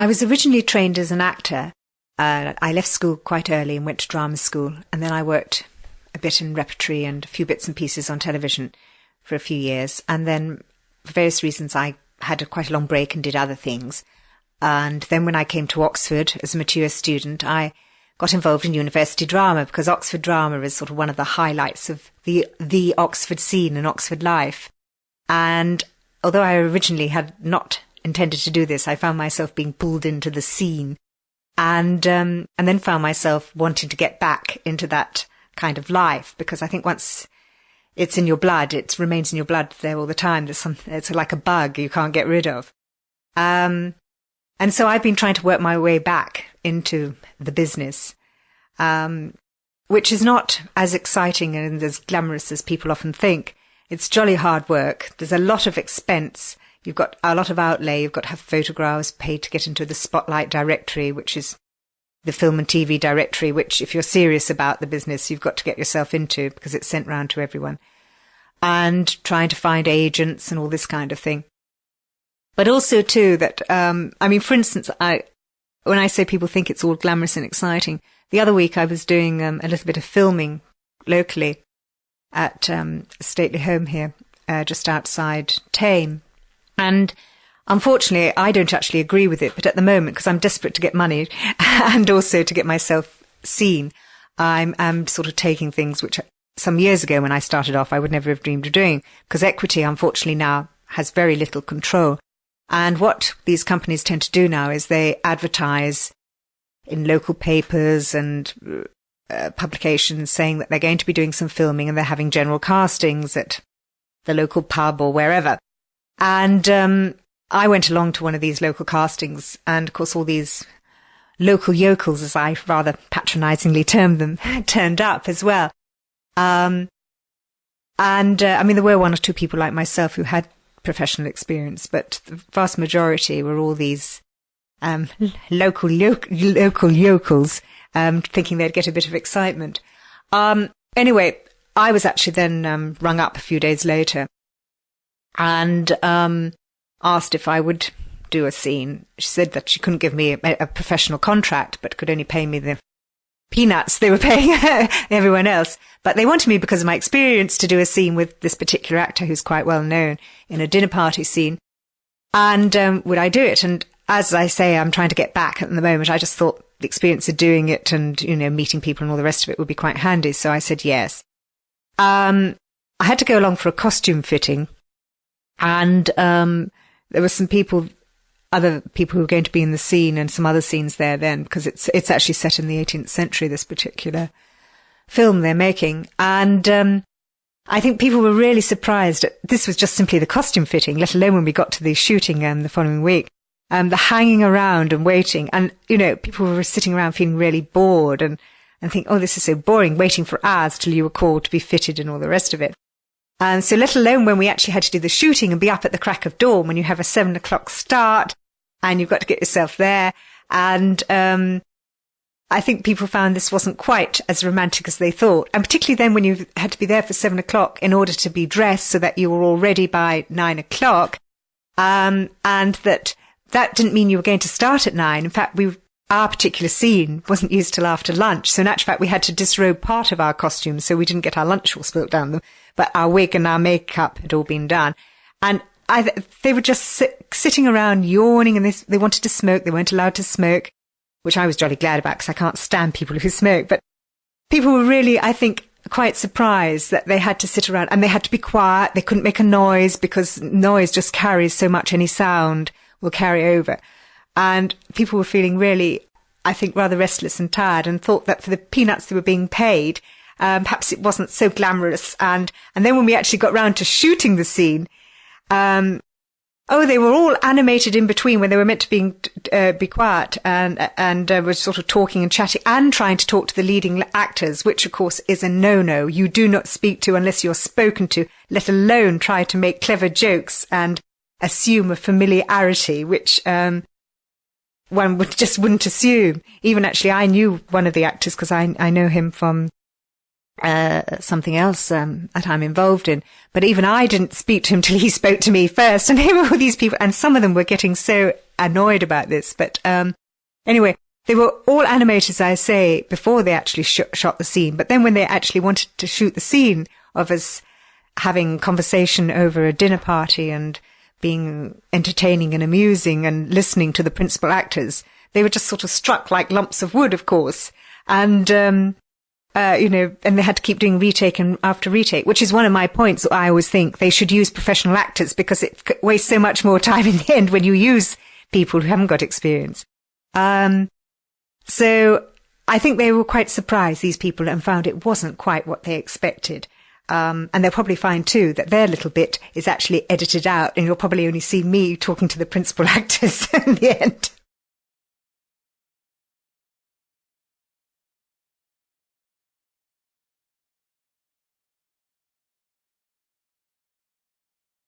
I was originally trained as an actor. I left school quite early and went to drama school, and then I worked a bit in repertory and a few bits and pieces on television for a few years. And then, for various reasons, I had quite a long break and did other things. And then when I came to Oxford as a mature student, I got involved in university drama, because Oxford drama is sort of one of the highlights of the Oxford scene and Oxford life. And although I originally had not intended to do this, I found myself being pulled into the scene, and then found myself wanting to get back into that kind of life, because I think once it's in your blood, it remains in your blood there all the time. It's like a bug you can't get rid of. And so I've been trying to work my way back into the business, which is not as exciting and as glamorous as people often think. It's jolly hard work. There's a lot of expense. You've got a lot of outlay. You've got to have photographs paid to get into the Spotlight directory, which is the film and TV directory, which, if you're serious about the business, you've got to get yourself into, because it's sent round to everyone. And trying to find agents and all this kind of thing. But also, too, that, for instance, when I say people think it's all glamorous and exciting, the other week I was doing a little bit of filming locally at a stately home here, just outside Tame. And unfortunately, I don't actually agree with it, but at the moment, because I'm desperate to get money and also to get myself seen, I'm sort of taking things which some years ago when I started off, I would never have dreamed of doing, because equity, unfortunately, now has very little control. And what these companies tend to do now is they advertise in local papers and publications saying that they're going to be doing some filming and they're having general castings at the local pub or wherever. And I went along to one of these local castings, and of course all these local yokels, as I rather patronisingly termed them, turned up as well. There were one or two people like myself who had professional experience, but the vast majority were all these local yokels, thinking they'd get a bit of excitement. Anyway, I was actually then rung up a few days later and asked if I would do a scene. She said that she couldn't give me a professional contract, but could only pay me the peanuts they were paying everyone else. But they wanted me, because of my experience, to do a scene with this particular actor who's quite well known in a dinner party scene. And would I do it? And as I say, I'm trying to get back at the moment. I just thought the experience of doing it and, meeting people and all the rest of it would be quite handy. So I said yes. I had to go along for a costume fitting. And there were some other people who were going to be in the scene, and some other scenes there then, because it's actually set in the 18th century, this particular film they're making. And I think people were really surprised. This was just simply the costume fitting, let alone when we got to the shooting the following week. The hanging around and waiting. And, people were sitting around feeling really bored and think, oh, this is so boring, waiting for hours till you were called to be fitted and all the rest of it. And so let alone when we actually had to do the shooting and be up at the crack of dawn when you have a 7 o'clock start and you've got to get yourself there. And I think people found this wasn't quite as romantic as they thought. And particularly then when you had to be there for 7 o'clock in order to be dressed so that you were all ready by 9 o'clock. And that didn't mean you were going to start at 9. In fact, our particular scene wasn't used till after lunch. So in actual fact, we had to disrobe part of our costumes so we didn't get our lunch all spilt down them. But our wig and our makeup had all been done. And they were just sitting around yawning, and they wanted to smoke. They weren't allowed to smoke, which I was jolly glad about, because I can't stand people who smoke. But people were really, I think, quite surprised that they had to sit around and they had to be quiet. They couldn't make a noise, because noise just carries so much. Any sound will carry over. And people were feeling really, I think, rather restless and tired, and thought that for the peanuts they were being paid, perhaps it wasn't so glamorous. And then when we actually got round to shooting the scene, they were all animated in between when they were meant to be quiet and were sort of talking and chatting and trying to talk to the leading actors, which of course is a no-no. You do not speak to unless you're spoken to, let alone try to make clever jokes and assume a familiarity, which one wouldn't assume. Even actually, I knew one of the actors, because I know him from something else that I'm involved in. But even I didn't speak to him till he spoke to me first. And here were all these people, and some of them were getting so annoyed about this. But anyway, they were all animators, as I say, before they actually shot the scene. But then when they actually wanted to shoot the scene of us having conversation over a dinner party and being entertaining and amusing and listening to the principal actors, they were just sort of struck like lumps of wood, of course. And, and they had to keep doing retake and after retake, which is one of my points. I always think they should use professional actors because it wastes so much more time in the end when you use people who haven't got experience. So I think they were quite surprised, these people, and found it wasn't quite what they expected. And they'll probably find too that their little bit is actually edited out, and you'll probably only see me talking to the principal actors in the end.